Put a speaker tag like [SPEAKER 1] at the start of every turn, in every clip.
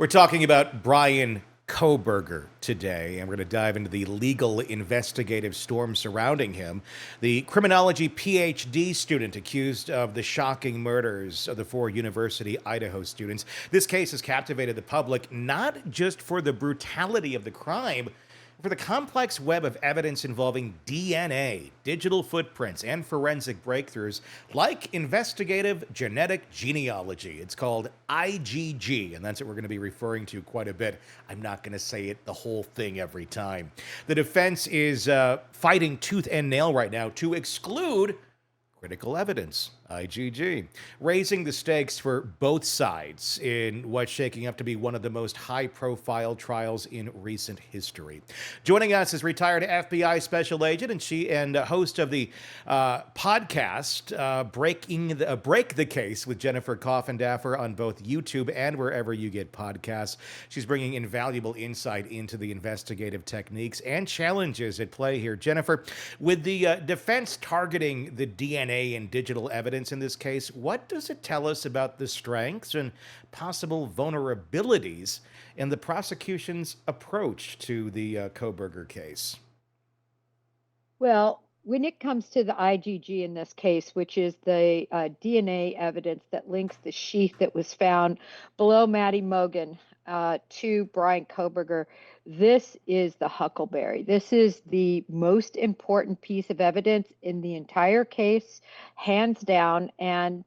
[SPEAKER 1] We're talking about Bryan Kohberger today, and we're going to dive into the legal investigative storm surrounding him. The criminology PhD student accused of the shocking murders of the four University Idaho students. This case has captivated the public not just for the brutality of the crime, for the complex web of evidence involving DNA, digital footprints, and forensic breakthroughs like investigative genetic genealogy. It's called IGG, and that's what we're going to be referring to quite a bit. I'm not going to say it the whole thing every time. The defense is fighting tooth and nail right now to exclude critical evidence, IGG, raising the stakes for both sides in what's shaking up to be one of the most high-profile trials in recent history. Joining us is retired FBI special agent and host of the podcast Break the Case with Jennifer Coffindaffer on both YouTube and wherever you get podcasts. She's bringing invaluable insight into the investigative techniques and challenges at play here. Jennifer, with the defense targeting the DNA and digital evidence in this case, what does it tell us about the strengths and possible vulnerabilities in the prosecution's approach to the Kohberger case?
[SPEAKER 2] Well, when it comes to the IGG in this case, which is the DNA evidence that links the sheath that was found below Maddie Mogen to Bryan Kohberger, this is the huckleberry. This is the most important piece of evidence in the entire case, hands down, and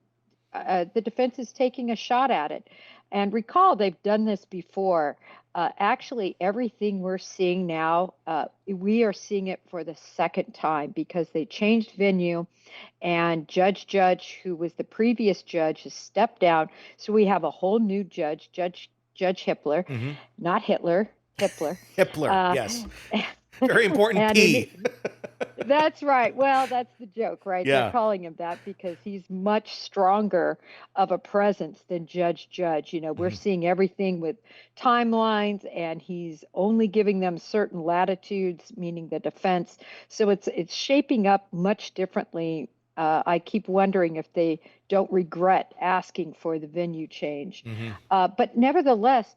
[SPEAKER 2] the defense is taking a shot at it. And recall, they've done this before. Actually, everything we're seeing now, we are seeing it for the second time because they changed venue, and Judge, who was the previous judge, has stepped down. So we have a whole new judge, Judge Hippler, not Hitler, Hippler.
[SPEAKER 1] Hippler, yes. Very important P.
[SPEAKER 2] That's right. Well, that's the joke, right?
[SPEAKER 1] Yeah.
[SPEAKER 2] They're calling him that because he's much stronger of a presence than Judge. You know, we're seeing everything with timelines, and he's only giving them certain latitudes, meaning the defense. So it's shaping up much differently. I keep wondering if they don't regret asking for the venue change. But nevertheless,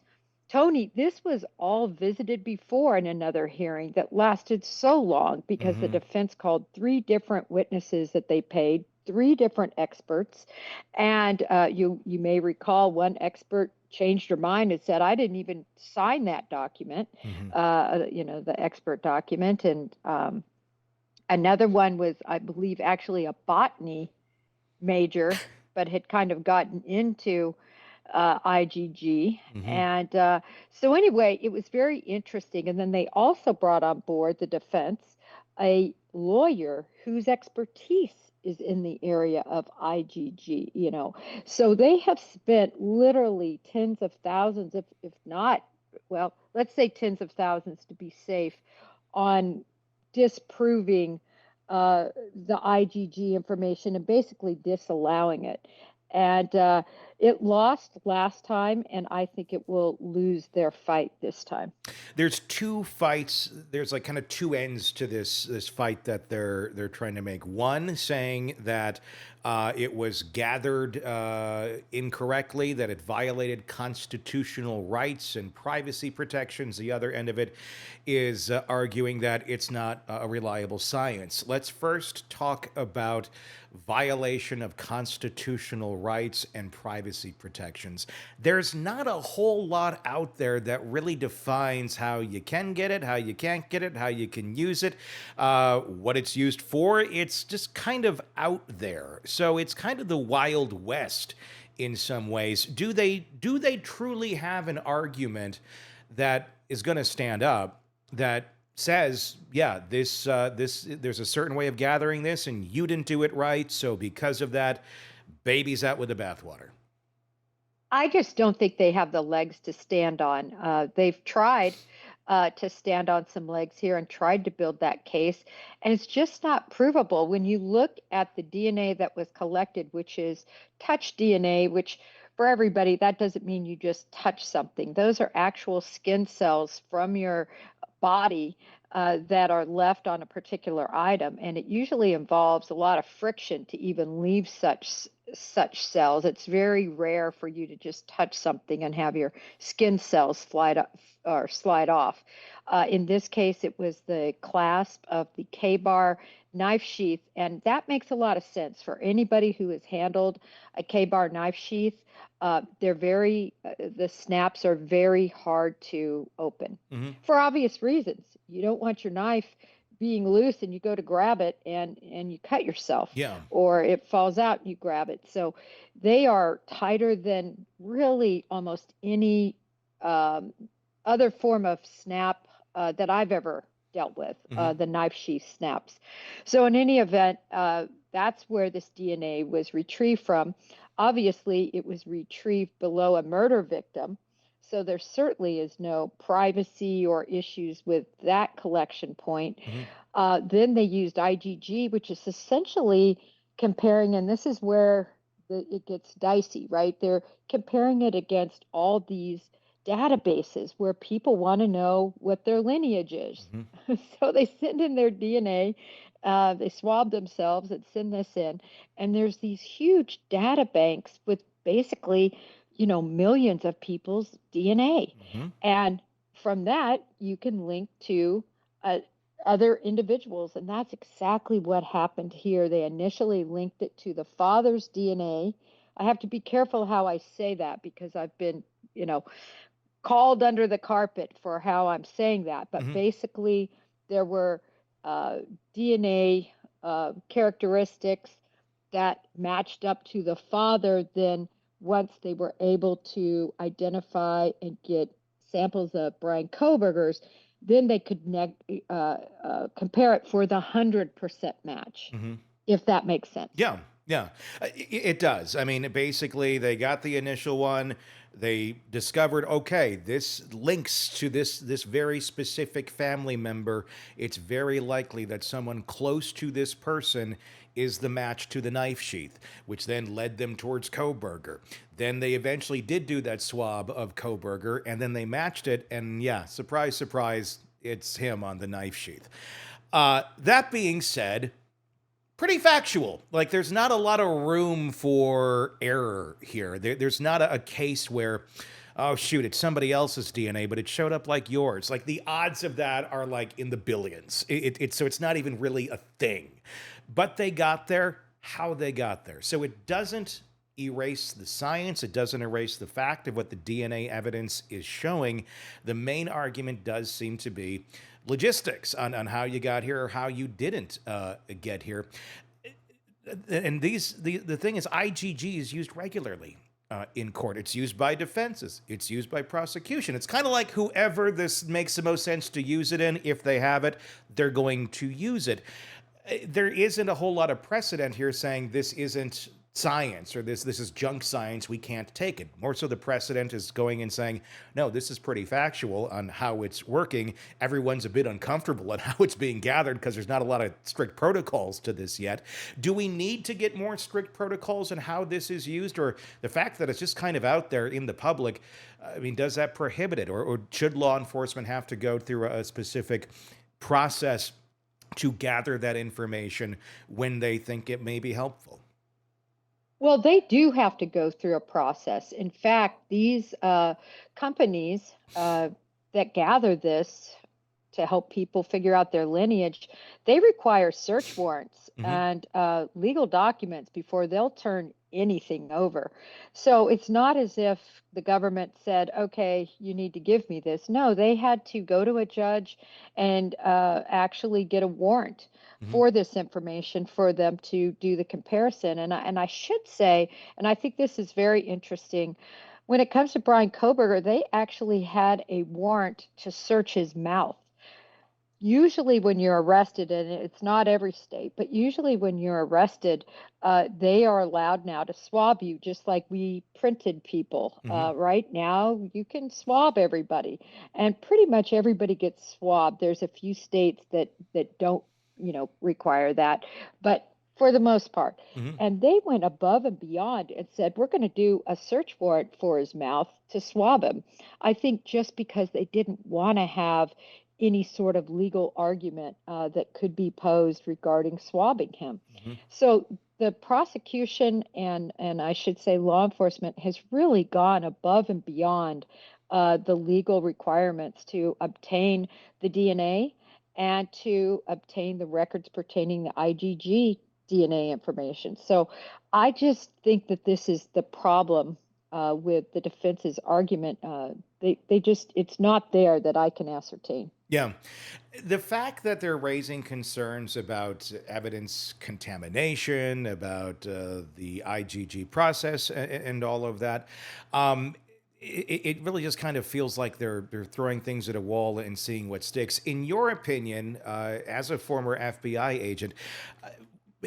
[SPEAKER 2] Tony, this was all visited before in another hearing that lasted so long because the defense called three different witnesses that they paid, three different experts. And you may recall one expert changed her mind and said, I didn't even sign that document, the expert document. And another one was, I believe, actually a botany major, but had kind of gotten into IGG. And so anyway, it was very interesting. And then they also brought on board the defense a lawyer whose expertise is in the area of IGG, you know. So they have spent literally tens of thousands, if not, well, let's say tens of thousands to be safe, on disproving the IGG information and basically disallowing it. And it lost last time, and I think it will lose their fight this time.
[SPEAKER 1] There's two fights. There's like kind of two ends to this fight that they're trying to make. One saying that it was gathered incorrectly, that it violated constitutional rights and privacy protections. The other end of it is arguing that it's not a reliable science. Let's first talk about violation of constitutional rights and privacy protections. There's not a whole lot out there that really defines how you can get it, how you can't get it, how you can use it, what it's used for. It's just kind of out there. So it's kind of the Wild West in some ways. Do they truly have an argument that is going to stand up that says, yeah, this there's a certain way of gathering this, and you didn't do it right, so because of that, baby's out with the bathwater?
[SPEAKER 2] I just don't think they have the legs to stand on. They've tried to stand on some legs here and tried to build that case, and it's just not provable. When you look at the DNA that was collected, which is touch DNA, which for everybody, that doesn't mean you just touch something. Those are actual skin cells from your body that are left on a particular item, and it usually involves a lot of friction to even leave such such cells. It's very rare for you to just touch something and have your skin cells slide off. In this case, it was the clasp of the K-bar knife sheath, and that makes a lot of sense for anybody who has handled a K-bar knife sheath. The snaps are very hard to open
[SPEAKER 1] Hmm.
[SPEAKER 2] for obvious reasons. You don't want your knife being loose and you go to grab it and you cut yourself,
[SPEAKER 1] Yeah.
[SPEAKER 2] or it falls out and you grab it. So they are tighter than really almost any um, other form of snap that I've ever dealt with,
[SPEAKER 1] Hmm.
[SPEAKER 2] the knife sheath snaps. So in any event, that's where this DNA was retrieved from. Obviously, it was retrieved below a murder victim. So there certainly is no privacy or issues with that collection point.
[SPEAKER 1] Hmm.
[SPEAKER 2] Then they used IGG, which is essentially comparing, and this is where it gets dicey, right? They're comparing it against all these databases where people want to know what their lineage is.
[SPEAKER 1] Hmm.
[SPEAKER 2] So they send in their DNA, they swab themselves and send this in, and there's these huge data banks with basically, millions of people's DNA.
[SPEAKER 1] Hmm.
[SPEAKER 2] And from that, you can link to uh, other individuals. And that's exactly what happened here. They initially linked it to the father's DNA. I have to be careful how I say that because I've been, you know, called under the carpet for how I'm saying that. But
[SPEAKER 1] Hmm.
[SPEAKER 2] basically, there were DNA characteristics that matched up to the father. Then, once they were able to identify and get samples of Bryan Kohberger's, then they could compare it for the 100% match,
[SPEAKER 1] Hmm.
[SPEAKER 2] if that makes sense.
[SPEAKER 1] Yeah, yeah, it does. I mean, basically, they got the initial one. They discovered, okay, this links to this very specific family member. It's very likely that someone close to this person is the match to the knife sheath, which then led them towards Kohberger. Then they eventually did do that swab of Kohberger, and then they matched it, and yeah, surprise, surprise, it's him on the knife sheath. That being said, pretty factual. Like, there's not a lot of room for error here. There's not a case where, oh shoot, it's somebody else's DNA, but it showed up like yours. Like, the odds of that are like in the billions. So it's not even really a thing. But they got there. How they got there. So it doesn't erase the science. It doesn't erase the fact of what the DNA evidence is showing. The main argument does seem to be logistics on how you got here or how you didn't get here. And the thing is, IGG is used regularly in court. It's used by defenses. It's used by prosecution. It's kind of like whoever this makes the most sense to use it in, if they have it, they're going to use it. There isn't a whole lot of precedent here saying this isn't science or this is junk science, we can't take it. More so the precedent is going and saying, no, this is pretty factual on how it's working. Everyone's a bit uncomfortable at how it's being gathered because there's not a lot of strict protocols to this yet. Do we need to get more strict protocols on how this is used, or the fact that it's just kind of out there in the public, I mean, does that prohibit it, or should law enforcement have to go through a specific process to gather that information when they think it may be helpful?
[SPEAKER 2] Well, they do have to go through a process. In fact, these companies that gather this to help people figure out their lineage, they require search warrants
[SPEAKER 1] Hmm.
[SPEAKER 2] and legal documents before they'll turn anything over. So it's not as if the government said, okay, you need to give me this. No, they had to go to a judge and actually get a warrant
[SPEAKER 1] Hmm.
[SPEAKER 2] for this information for them to do the comparison. And I should say, and I think this is very interesting, when it comes to Bryan Kohberger, they actually had a warrant to search his mouth. Usually, when you're arrested, and it's not every state, but usually when you're arrested, they are allowed now to swab you, just like we printed people.
[SPEAKER 1] Hmm.
[SPEAKER 2] Right now, you can swab everybody, and pretty much everybody gets swabbed. There's a few states that don't, require that, but for the most part.
[SPEAKER 1] Hmm.
[SPEAKER 2] And they went above and beyond and said, we're going to do a search warrant for his mouth to swab him. I think just because they didn't want to have any sort of legal argument that could be posed regarding swabbing him.
[SPEAKER 1] Hmm.
[SPEAKER 2] So the prosecution and I should say law enforcement has really gone above and beyond the legal requirements to obtain the DNA and to obtain the records pertaining to IGG DNA information. So I just think that this is the problem with the defense's argument. They just, it's not there that I can ascertain.
[SPEAKER 1] Yeah. The fact that they're raising concerns about evidence contamination, about the IGG process, and all of that, um, it really just kind of feels like they're throwing things at a wall and seeing what sticks. In your opinion, as a former FBI agent,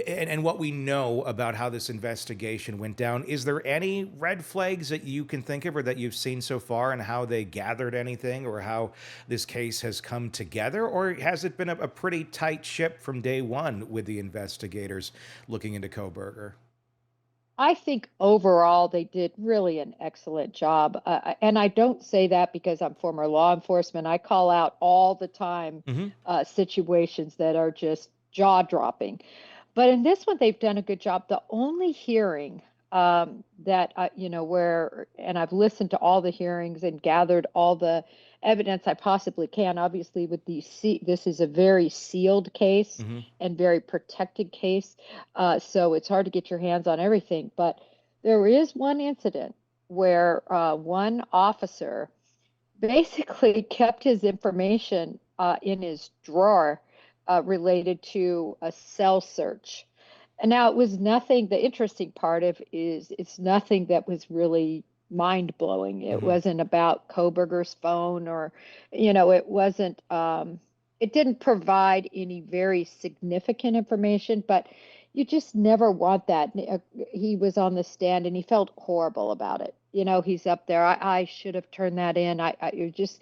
[SPEAKER 1] and what we know about how this investigation went down, is there any red flags that you can think of or that you've seen so far and how they gathered anything or how this case has come together? Or has it been a pretty tight ship from day one with the investigators looking into Kohberger?
[SPEAKER 2] I think overall they did really an excellent job. And I don't say that because I'm former law enforcement. I call out all the time
[SPEAKER 1] Hmm.
[SPEAKER 2] situations that are just jaw dropping. But in this one, they've done a good job. The only hearing that where, and I've listened to all the hearings and gathered all the evidence I possibly can. Obviously, with this is a very sealed case
[SPEAKER 1] Hmm.
[SPEAKER 2] and very protected case, so it's hard to get your hands on everything. But there is one incident where one officer basically kept his information in his drawer related to a cell search. And now it was nothing, the interesting part of is it's nothing that was really mind blowing. It
[SPEAKER 1] Hmm.
[SPEAKER 2] wasn't about Kohberger's phone or, it wasn't, it didn't provide any very significant information, but you just never want that. He was on the stand and he felt horrible about it. He's up there. I should have turned that in. You just,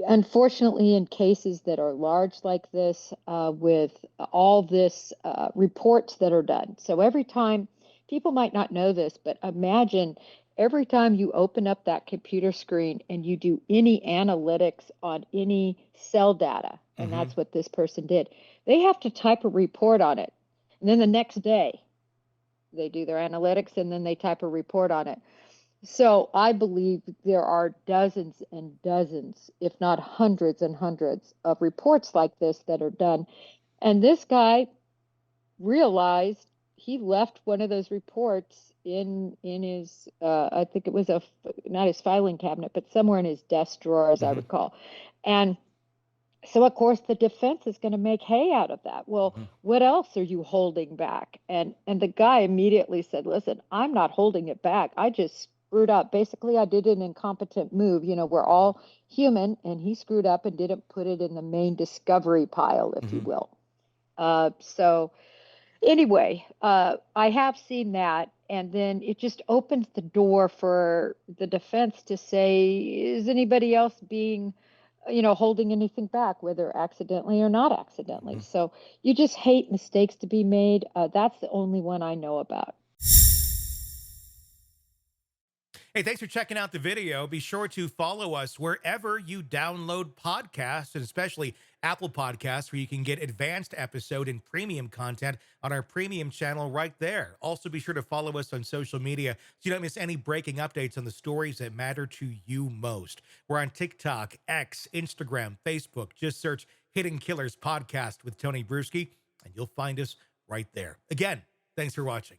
[SPEAKER 2] unfortunately, in cases that are large like this, with all this reports that are done. So every time, people might not know this, but imagine every time you open up that computer screen and you do any analytics on any cell data, and
[SPEAKER 1] Hmm.
[SPEAKER 2] that's what this person did, they have to type a report on it. And then the next day, they do their analytics and then they type a report on it. So I believe there are dozens and dozens, if not hundreds and hundreds of reports like this that are done. And this guy realized he left one of those reports in his I think it was a not his filing cabinet, but somewhere in his desk drawer, as I
[SPEAKER 1] Hmm.
[SPEAKER 2] recall. And so of course the defense is going to make hay out of that. Well,
[SPEAKER 1] Hmm.
[SPEAKER 2] what else are you holding back? And the guy immediately said, listen, I'm not holding it back. I just screwed up. Basically, I did an incompetent move. We're all human, and he screwed up and didn't put it in the main discovery pile, if you
[SPEAKER 1] Hmm.
[SPEAKER 2] will. So anyway, I have seen that, and then it just opens the door for the defense to say, is anybody else being, holding anything back, whether accidentally or not accidentally?
[SPEAKER 1] Hmm.
[SPEAKER 2] So you just hate mistakes to be made. That's the only one I know about.
[SPEAKER 1] Hey, thanks for checking out the video. Be sure to follow us wherever you download podcasts, and especially Apple Podcasts, where you can get advanced episode and premium content on our premium channel right there. Also, be sure to follow us on social media so you don't miss any breaking updates on the stories that matter to you most. We're on TikTok, X, Instagram, Facebook. Just search Hidden Killers Podcast with Tony Bruschi, and you'll find us right there. Again, thanks for watching.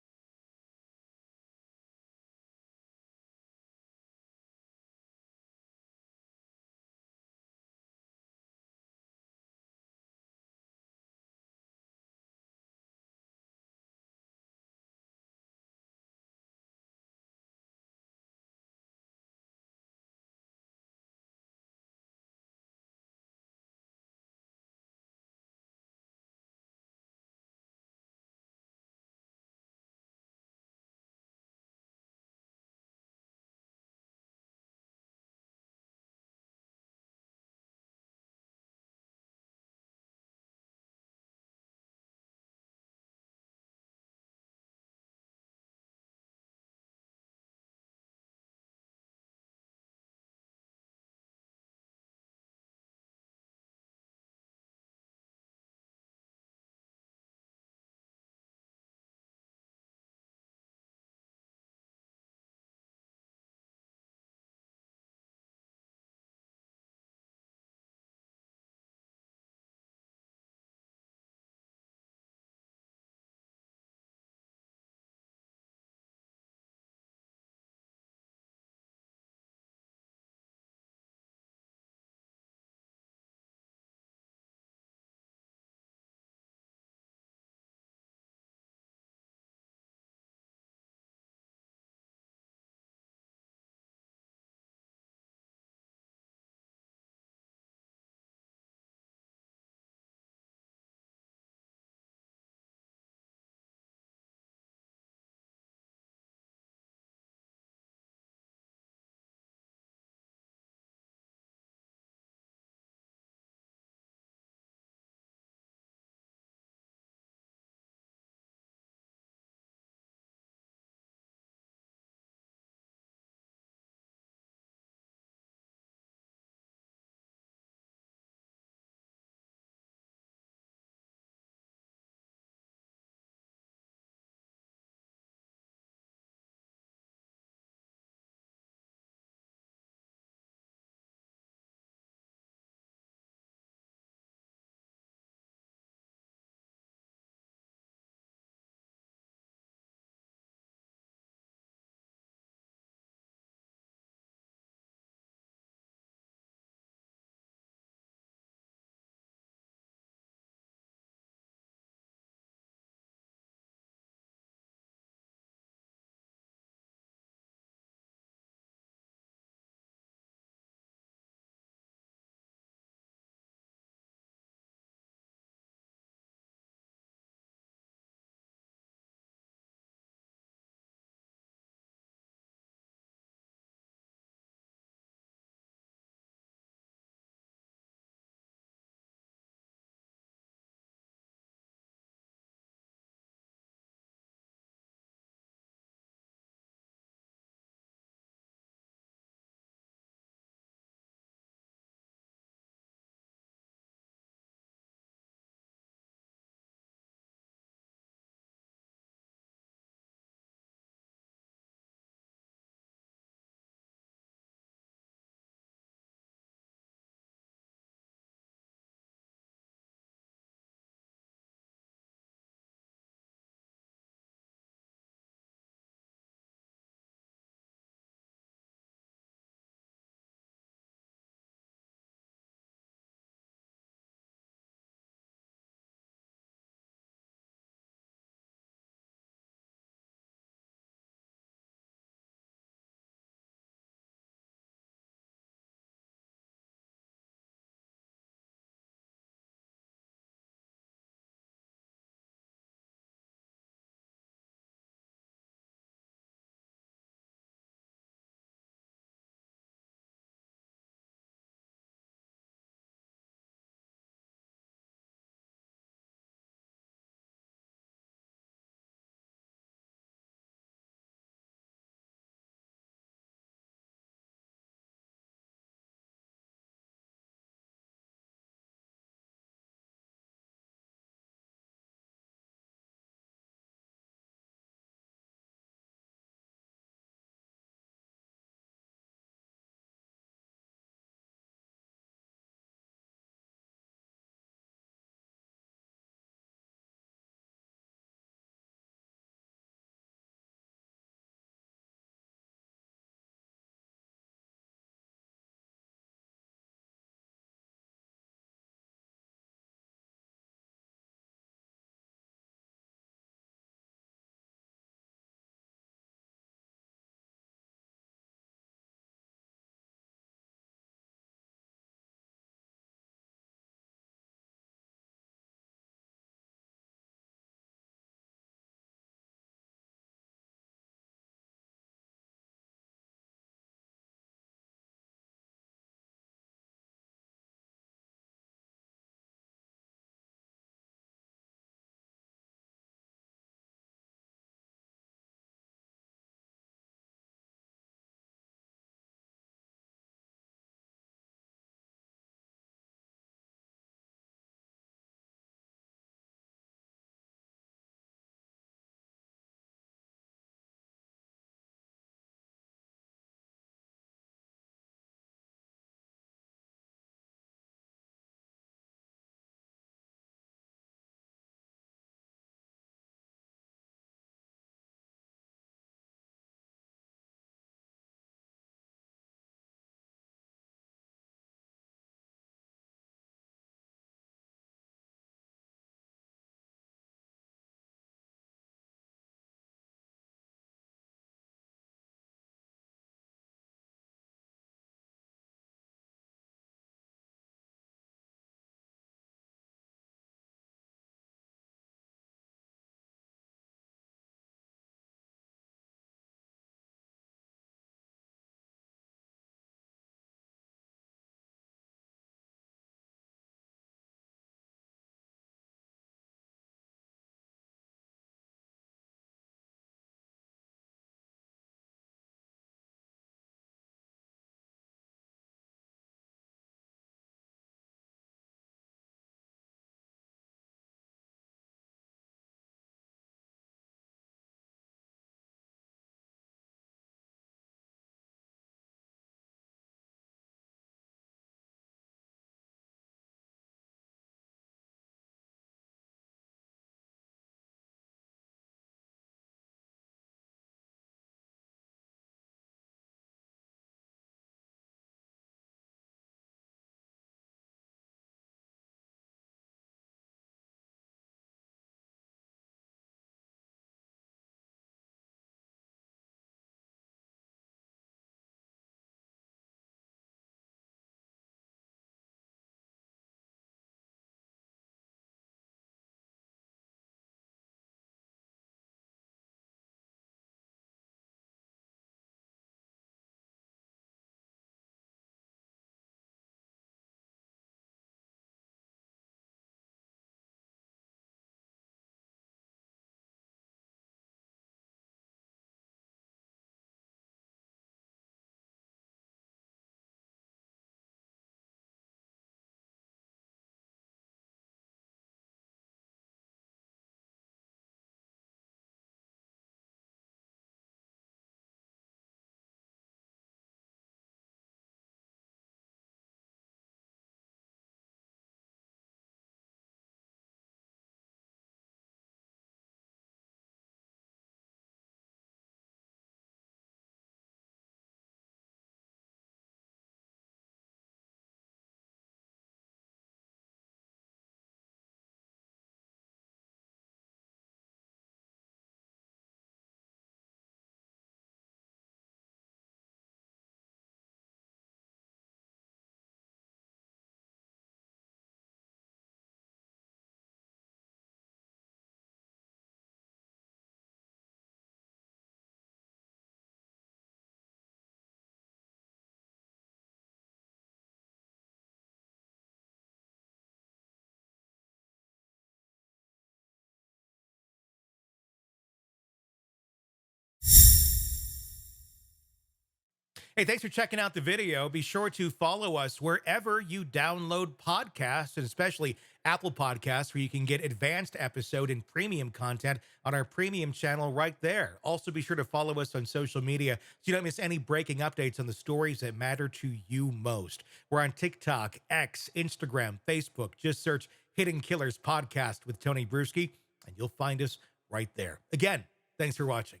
[SPEAKER 1] Hey, thanks for checking out the video. Be sure to follow us wherever you download podcasts, and especially Apple Podcasts, where you can get advanced episode and premium content on our premium channel right there. Also, be sure to follow us on social media so you don't miss any breaking updates on the stories that matter to you most. We're on TikTok, X, Instagram, Facebook. Just search Hidden Killers Podcast with Tony Bruschi, and you'll find us right there. Again, thanks for watching.